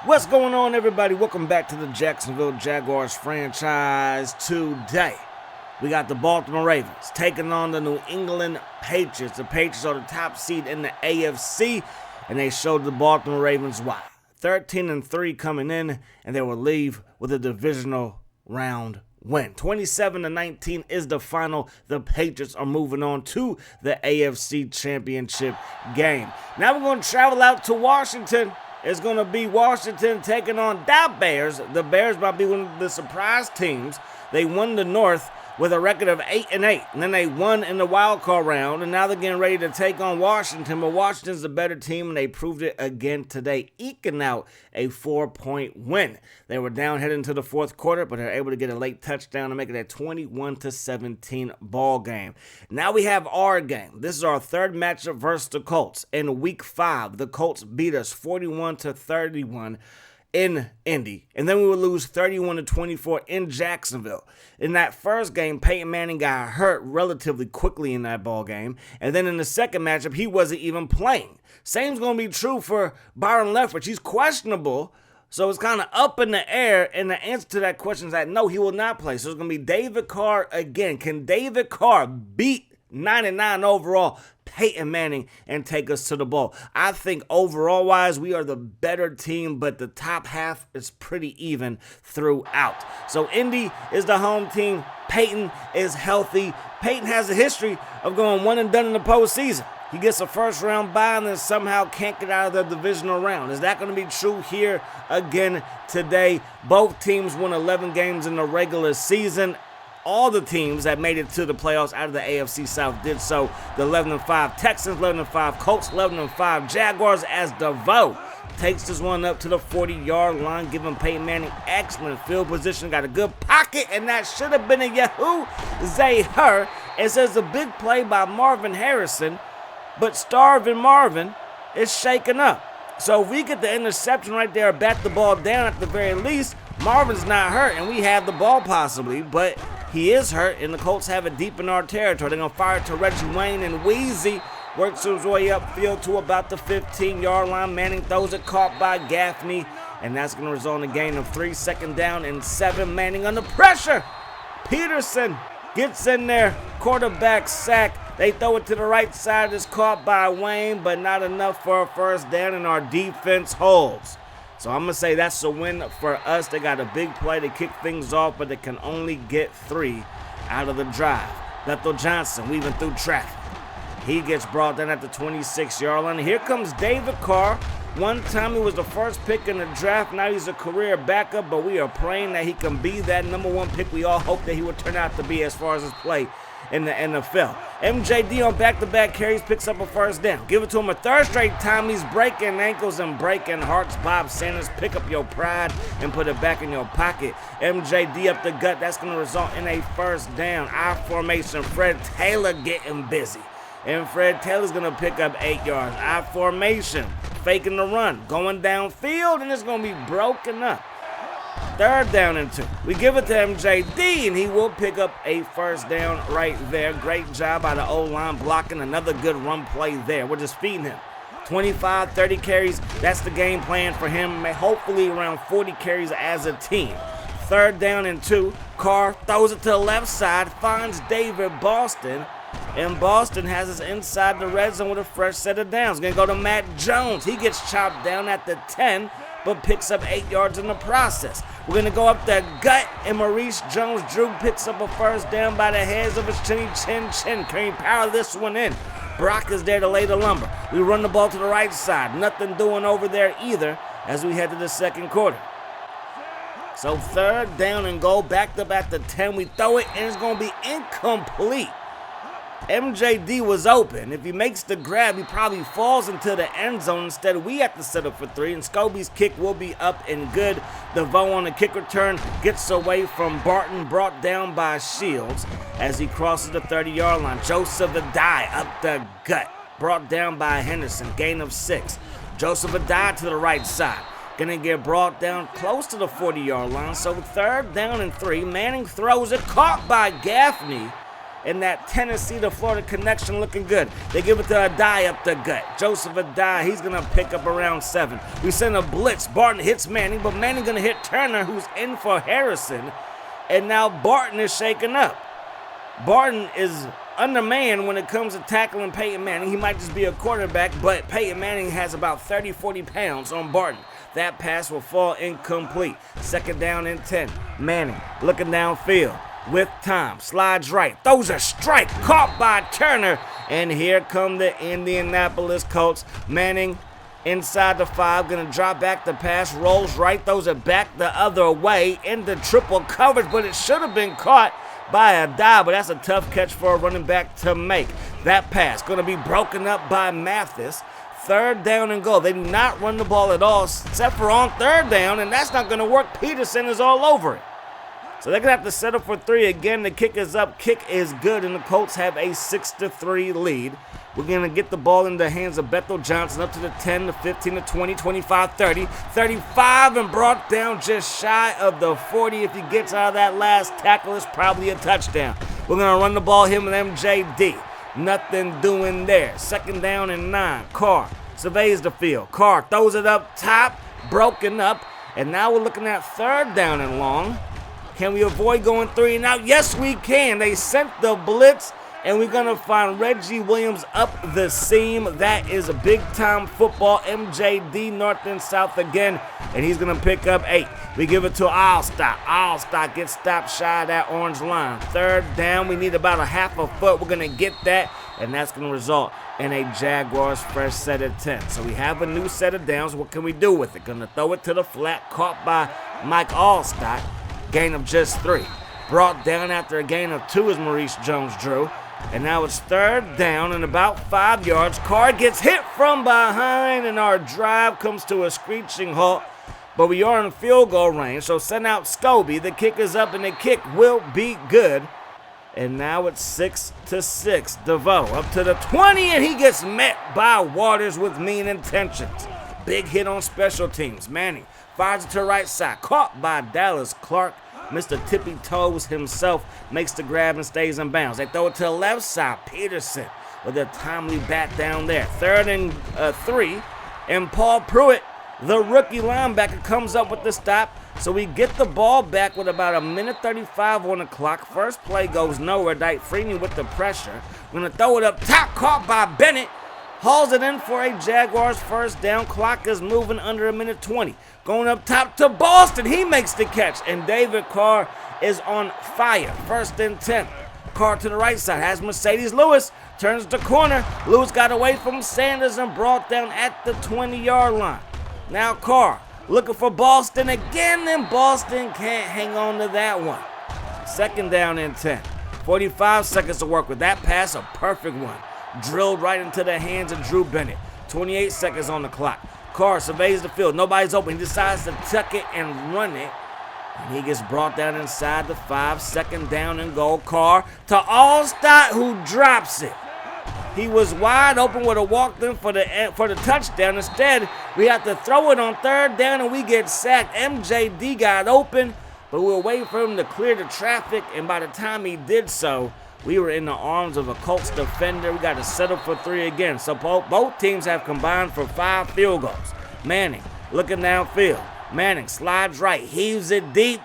What's going on, everybody? Welcome back to the Jacksonville Jaguars franchise. Today, we got the Baltimore Ravens taking on the New England Patriots. The Patriots are the top seed in the AFC, and they showed the Baltimore Ravens why. 13-3 coming in, and they will leave with a divisional round win. 27-19 is the final. The Patriots are moving on to the AFC Championship game. Now we're going to travel out to Washington. It's going to be Washington taking on the Bears. The Bears might be one of the surprise teams. They won the North with a record of 8-8, and then they won in the wild card round, and now they're getting ready to take on Washington. But Washington's the better team, and they proved it again today, eking out a 4-point win. They were down heading into the fourth quarter, but they're able to get a late touchdown to make it a 21-17 ball game. Now we have our game. This is our third matchup versus the Colts. In Week 5, the Colts beat us 41-31. in Indy, and then we would lose 31-24 in Jacksonville. In that first game, Peyton Manning got hurt relatively quickly in that ball game, and then in the second matchup, he wasn't even playing. Same's going to be true for Byron Leftwich. He's questionable, so it's kind of up in the air, and the answer to that question is that no, he will not play. So it's going to be David Carr again. Can David Carr beat 99 overall Peyton Manning and take us to the bowl? I think overall-wise, we are the better team, but the top half is pretty even throughout. So Indy is the home team. Peyton is healthy. Peyton has a history of going one and done in the postseason. He gets a first-round bye and then somehow can't get out of the divisional round. Is that going to be true here again today? Both teams won 11 games in the regular season. All the teams that made it to the playoffs out of the AFC South did so. The 11-5 Texans, 11-5 Colts, 11-5 Jaguars, as DeVoe takes this one up to the 40-yard line, giving Peyton Manning excellent field position. Got a good pocket, and that should have been a Yahoo Zay-Her. It says a big play by Marvin Harrison, but Starvin Marvin is shaken up. So if we get the interception right there, bat the ball down at the very least, Marvin's not hurt, and we have the ball possibly, but he is hurt, and the Colts have it deep in our territory. They're going to fire it to Reggie Wayne, and Weezy works his way upfield to about the 15-yard line. Manning throws it, caught by Gaffney, and that's going to result in a gain of 3, second down and 7. Manning under pressure. Peterson gets in there, quarterback sack. They throw it to the right side. It's caught by Wayne, but not enough for a first down, and our defense holds. So I'm going to say that's a win for us. They got a big play to kick things off, but they can only get 3 out of the drive. Bethel Johnson weaving through traffic. He gets brought down at the 26-yard line. Here comes David Carr. One time he was the first pick in the draft. Now he's a career backup, but we are praying that he can be that number 1 pick we all hope that he would turn out to be as far as his play in the NFL. MJD on back-to-back carries picks up a first down. Give it to him a third straight time. He's breaking ankles and breaking hearts. Bob Sanders, pick up your pride and put it back in your pocket. MJD up the gut. That's going to result in a first down. I formation. Fred Taylor getting busy. And Fred Taylor's going to pick up 8 yards. I formation. Faking the run. Going downfield, and it's going to be broken up. 3rd down and 2. We give it to MJD, and he will pick up a first down right there. Great job by the O-line blocking. Another good run play there. We're just feeding him. 25, 30 carries. That's the game plan for him. Hopefully around 40 carries as a team. 3rd down and 2. Carr throws it to the left side. Finds David Boston. And Boston has us inside the red zone with a fresh set of downs. Going to go to Matt Jones. He gets chopped down at the 10. But picks up 8 yards in the process. We're going to go up the gut, and Maurice Jones-Drew picks up a first down by the hairs of his chin. Can he power this one in? Brock is there to lay the lumber. We run the ball to the right side. Nothing doing over there either as we head to the second quarter. So 3rd down and goal, backed up at the 10. We throw it, and it's going to be incomplete. MJD was open. If he makes the grab, he probably falls into the end zone. Instead, we have to set up for 3, and Scobie's kick will be up and good. DeVoe on the kick return gets away from Barton, brought down by Shields as he crosses the 30-yard line. Joseph Adai up the gut, brought down by Henderson, gain of 6. Joseph Adai to the right side. Gonna get brought down close to the 40-yard line. So 3rd down and 3. Manning throws it, caught by Gaffney. And that Tennessee to Florida connection looking good. They give it to Adai up the gut. Joseph Adai, he's going to pick up around 7. We send a blitz. Barton hits Manning, but Manning going to hit Turner, who's in for Harrison. And now Barton is shaken up. Barton is undermanned when it comes to tackling Peyton Manning. He might just be a quarterback, but Peyton Manning has about 30, 40 pounds on Barton. That pass will fall incomplete. 2nd down and 10. Manning looking downfield with time. Slides right. Throws a strike. Caught by Turner. And here come the Indianapolis Colts. Manning inside the 5. Going to drop back the pass. Rolls right. Throws it back the other way into triple coverage, but it should have been caught by a dive, but that's a tough catch for a running back to make. That pass going to be broken up by Mathis. 3rd down and goal. They do not run the ball at all except for on 3rd down, and that's not going to work. Peterson is all over it. So they're going to have to settle for 3 again. The kick is up. Kick is good, and the Colts have a 6-3 lead. We're going to get the ball in the hands of Bethel Johnson up to the 10, the 15, the 20, 25, 30, 35, and brought down just shy of the 40. If he gets out of that last tackle, it's probably a touchdown. We're going to run the ball him with MJD. Nothing doing there. 2nd down and 9. Carr surveys the field. Carr throws it up top, broken up, and now we're looking at 3rd down and long. Can we avoid going 3 and out? Yes, we can. They sent the blitz, and we're going to find Reggie Williams up the seam. That is a big-time football. MJD north and south again, and he's going to pick up 8. We give it to Allstott. Allstott gets stopped shy of that orange line. 3rd down. We need about a half a foot. We're going to get that, and that's going to result in a Jaguars fresh set of 10. So we have a new set of downs. What can we do with it? Going to throw it to the flat, caught by Mike Allstott. Gain of just 3. Brought down after a gain of 2 is Maurice Jones-Drew. And now it's 3rd down and about 5 yards. Carr gets hit from behind, and our drive comes to a screeching halt. But we are in field goal range, so send out Scobie. The kick is up, and the kick will be good. And now it's 6-6. DeVoe up to the 20, and he gets met by Waters with mean intentions. Big hit on special teams. Manning fires it to the right side. Caught by Dallas Clark. Mr. Tippy Toes himself makes the grab and stays in bounds. They throw it to the left side. Peterson with a timely bat down there. 3rd and 3. And Paul Pruitt, the rookie linebacker, comes up with the stop. So we get the ball back with about 1:35 on the clock. First play goes nowhere. Dyke Freeney with the pressure. We're going to throw it up top. Caught by Bennett. Hauls it in for a Jaguars 1st down. Clock is moving under 1:20. Going up top to Boston. He makes the catch. And David Carr is on fire. 1st and 10. Carr to the right side. Has Mercedes Lewis. Turns the corner. Lewis got away from Sanders and brought down at the 20-yard line. Now Carr looking for Boston again. And Boston can't hang on to that one. 2nd down and 10. 45 seconds to work with. That pass, a perfect one. Drilled right into the hands of Drew Bennett. 28 seconds on the clock. Carr surveys the field. Nobody's open. He decides to tuck it and run it. And he gets brought down inside the 5. 2nd down and goal. Carr to Allstott, who drops it. He was wide open, would have walked in for the touchdown. Instead, we have to throw it on 3rd down, and we get sacked. MJD got open, but we were waiting for him to clear the traffic, and by the time he did so, we were in the arms of a Colts defender. We got to settle for 3 again. So both teams have combined for 5 field goals. Manning looking downfield. Manning slides right, heaves it deep,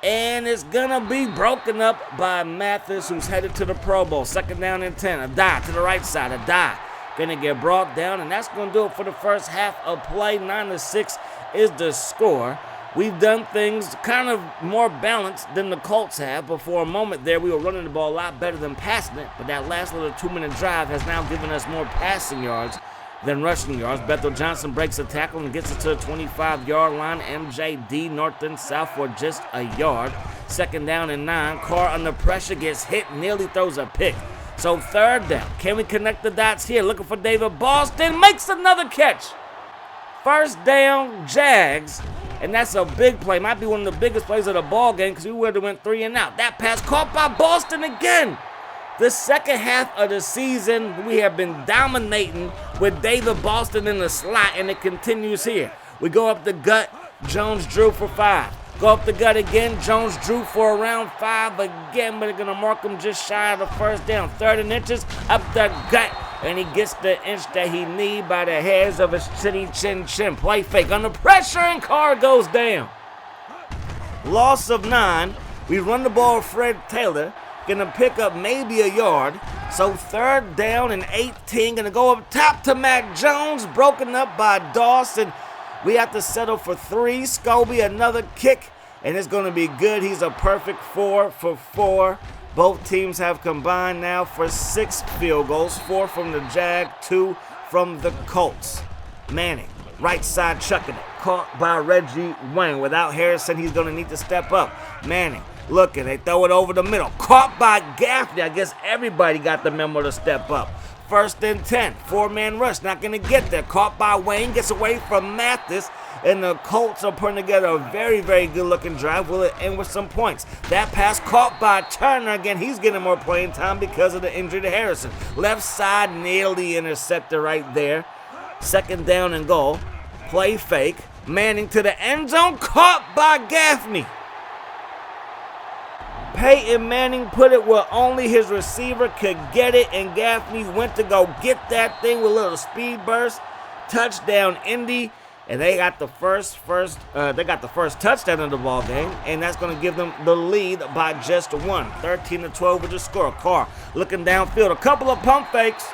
and it's going to be broken up by Mathis, who's headed to the Pro Bowl. 2nd down and 10. Adai to the right side. Adai going to get brought down, and that's going to do it for the first half of play. 9-6 is the score. We've done things kind of more balanced than the Colts have, but for a moment there, we were running the ball a lot better than passing it. But that last little 2-minute drive has now given us more passing yards than rushing yards. Bethel Johnson breaks a tackle and gets it to the 25-yard line. MJD north and south for just a yard. 2nd down and 9. Carr under pressure gets hit, nearly throws a pick. So 3rd down. Can we connect the dots here? Looking for David Boston. Makes another catch. 1st down, Jags. And that's a big play. Might be one of the biggest plays of the ball game because we would have went 3 and out. That pass caught by Boston again. The second half of the season, we have been dominating with David Boston in the slot, and it continues here. We go up the gut. Jones-Drew for 5. Go up the gut again. Jones drew for around 5 again, but they're going to mark him just shy of the first down. 3rd and inches, up the gut, and he gets the inch that he needs by the hairs of his chinny chin. Play fake under pressure, and Carr goes down. Loss of 9. We run the ball with Fred Taylor. Gonna pick up maybe a yard. So 3rd down and 18. Gonna go up top to Mac Jones. Broken up by Dawson. We have to settle for 3. Scobie, another kick. And it's gonna be good. He's a perfect 4 for 4. Both teams have combined now for 6 field goals. 4 from the Jag, 2 from the Colts. Manning, right side chucking it. Caught by Reggie Wayne. Without Harrison, he's gonna need to step up. Manning. Looking, they throw it over the middle. Caught by Gaffney. I guess everybody got the memo to step up. 1st and 10. 4-man rush. Not going to get there. Caught by Wayne. Gets away from Mathis. And the Colts are putting together a very, very good-looking drive. Will it end with some points? That pass caught by Turner. Again, he's getting more playing time because of the injury to Harrison. Left side, nailed the interceptor right there. 2nd down and goal. Play fake. Manning to the end zone. Caught by Gaffney. Peyton Manning put it where only his receiver could get it, and Gaffney went to go get that thing with a little speed burst. Touchdown, Indy, and they got the first touchdown of the ball game, and that's going to give them the lead by just 1. 13-12 with the score. Carr looking downfield, a couple of pump fakes.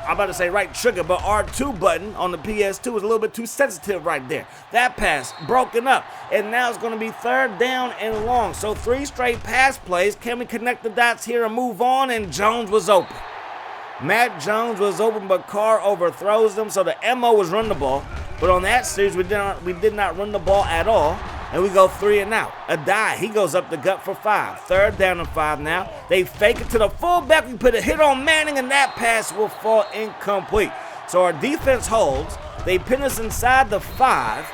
I'm about to say right trigger, but R2 button on the PS2 is a little bit too sensitive right there. That pass broken up, and now it's going to be 3rd down and long. So 3 straight pass plays. Can we connect the dots here and move on? And Jones was open. Matt Jones was open, but Carr overthrows them. So the MO was run the ball, but on that series we did not run the ball at all. And we go 3 and out. Adai, he goes up the gut for 5. 3rd down and 5 now. They fake it to the fullback. We put a hit on Manning, and that pass will fall incomplete. So our defense holds. They pin us inside the 5,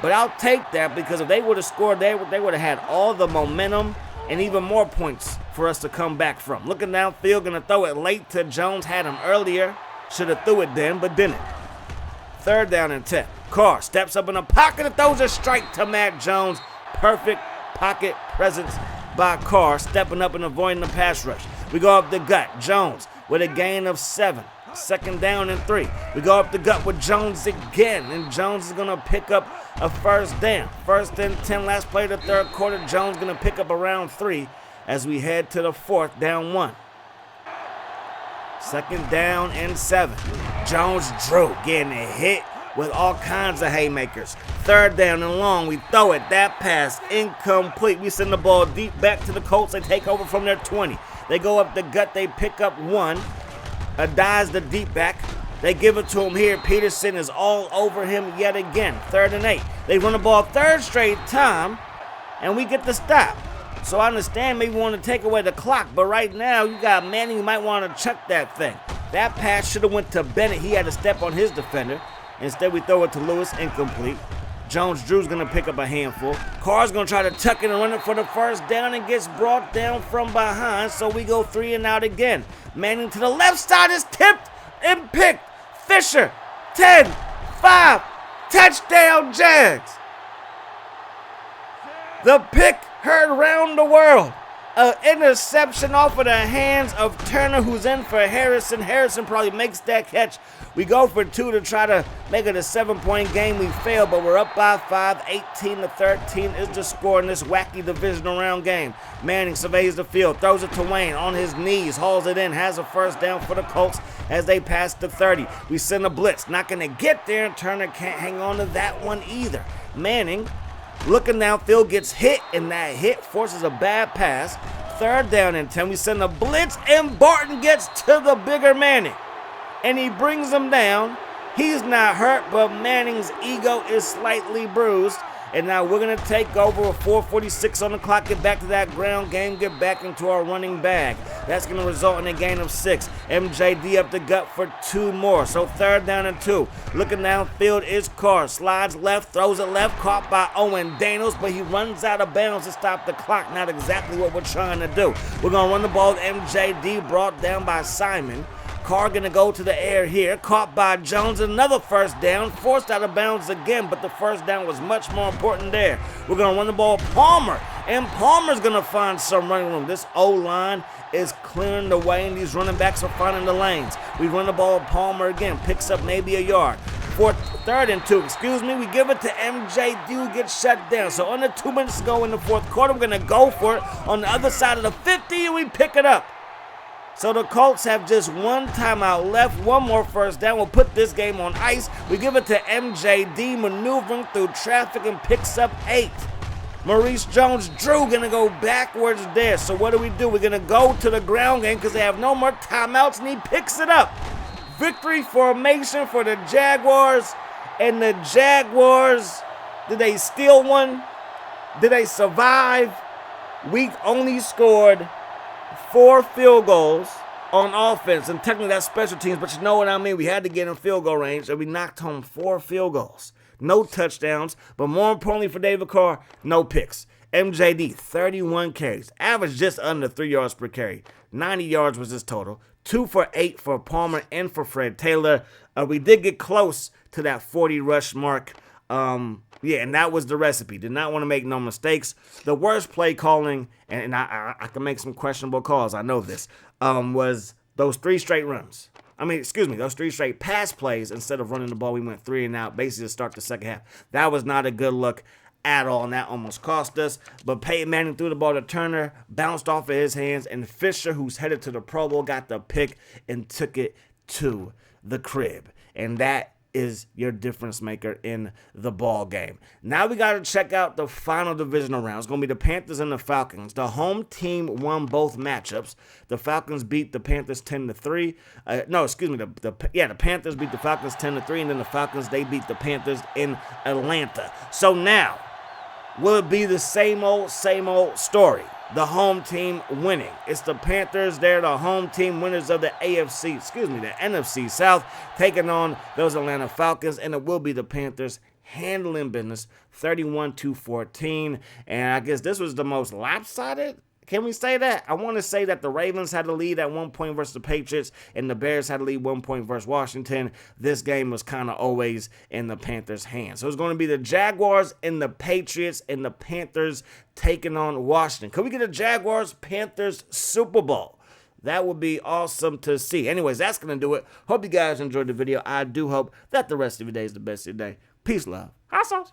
but I'll take that because if they would have scored, they would have had all the momentum and even more points for us to come back from. Looking downfield, going to throw it late to Jones. Had him earlier. Should have threw it then, but didn't. 3rd down and 10. Carr steps up in the pocket and throws a strike to Matt Jones. Perfect pocket presence by Carr, stepping up and avoiding the pass rush. We go up the gut. Jones with a gain of 7. 2nd down and 3. We go up the gut with Jones again, and Jones is going to pick up a 1st down. 1st and 10, last play of the 3rd quarter. Jones going to pick up around 3 as we head to the 4th down 1. 2nd down and 7. Jones drew, getting a hit with all kinds of haymakers. 3rd down and long. We throw it. That pass incomplete. We send the ball deep back to the Colts. They take over from their 20. They go up the gut. They pick up 1. Adai's the deep back. They give it to him here. Peterson is all over him yet again. 3rd and 8. They run the ball 3rd straight time, and we get the stop. So I understand maybe want to take away the clock, but right now you got Manning. You might want to chuck that thing. That pass should have went to Bennett. He had to step on his defender. Instead, we throw it to Lewis, incomplete. Jones-Drew's going to pick up a handful. Carr's going to try to tuck it and run it for the 1st down and gets brought down from behind, so we go 3 and out again. Manning to the left side is tipped and picked. Fisher, 10, 5, touchdown Jags. The pick heard around the world. An interception off of the hands of Turner, who's in for Harrison. Harrison probably makes that catch. We go for 2 to try to make it a 7-point game. We fail, but we're up by 5. 18-13 is the score in this wacky divisional round game. Manning surveys the field, throws it to Wayne on his knees, hauls it in, has a 1st down for the Colts as they pass the 30. We send a blitz, not going to get there, and Turner can't hang on to that one either. Manning, looking downfield, gets hit, and that hit forces a bad pass. 3rd down and 10. We send a blitz, and Barton gets to the bigger Manning, and he brings him down. He's not hurt, but Manning's ego is slightly bruised. And now we're going to take over with 4:46 on the clock, get back to that ground game, get back into our running bag. That's going to result in a gain of 6. MJD up the gut for 2 more. So 3rd down and 2. Looking downfield is Carr. Slides left, throws it left, caught by Owen Daniels, but he runs out of bounds to stop the clock. Not exactly what we're trying to do. We're going to run the ball with MJD, brought down by Simon. Carr going to go to the air here. Caught by Jones. Another first down. Forced out of bounds again, but the first down was much more important there. We're going to run the ball. Palmer. And Palmer's going to find some running room. This O-line is clearing the way, and these running backs are finding the lanes. We run the ball. Palmer again. Picks up maybe a yard. Third and 2, we give it to MJD, who gets shut down. So under 2 minutes to go in the fourth quarter, we're going to go for it on the other side of the 50, and we pick it up. So the Colts have just one timeout left, one more first down. We'll put this game on ice. We give it to MJD, maneuvering through traffic, and picks up 8. Maurice Jones-Drew going to go backwards there. So what do? We're going to go to the ground game because they have no more timeouts, and he picks it up. Victory formation for the Jaguars. And the Jaguars, did they steal one? Did they survive? We only scored 4 field goals on offense. And technically that's special teams, but you know what I mean? We had to get in field goal range, and we knocked home 4 field goals. No touchdowns, but more importantly for David Carr, no picks. MJD, 31 carries. Average just under 3 yards per carry. 90 yards was his total. 2 for 8 for Palmer and for Fred Taylor. We did get close to that 40 rush mark. And that was the recipe. Did not want to make no mistakes. The worst play calling, and I can make some questionable calls, I know this, was those 3 straight runs. Those 3 straight pass plays. Instead of running the ball, we went 3 and out, basically to start the second half. That was not a good look at all, and that almost cost us. But Peyton Manning threw the ball to Turner, bounced off of his hands, and Fisher, who's headed to the Pro Bowl, got the pick and took it to the crib. And that is your difference maker in the ball game. Now we got to check out the final divisional round. It's going to be the Panthers and the Falcons. The home team won both matchups. The Falcons beat the Panthers 10-3. The Panthers beat the Falcons 10-3, and then the Falcons, they beat the Panthers in Atlanta. So now, will it be the same old story? The home team winning. It's the Panthers. They're the home team winners of the NFC South, taking on those Atlanta Falcons, and it will be the Panthers handling business 31-14. And I guess this was the most lopsided. Can we say that? I want to say that the Ravens had the lead at 1 point versus the Patriots, and the Bears had the lead 1 point versus Washington. This game was kind of always in the Panthers' hands. So it's going to be the Jaguars and the Patriots, and the Panthers taking on Washington. Could we get a Jaguars-Panthers Super Bowl? That would be awesome to see. Anyways, that's going to do it. Hope you guys enjoyed the video. I do hope that the rest of your day is the best of your day. Peace, love. Hot sauce.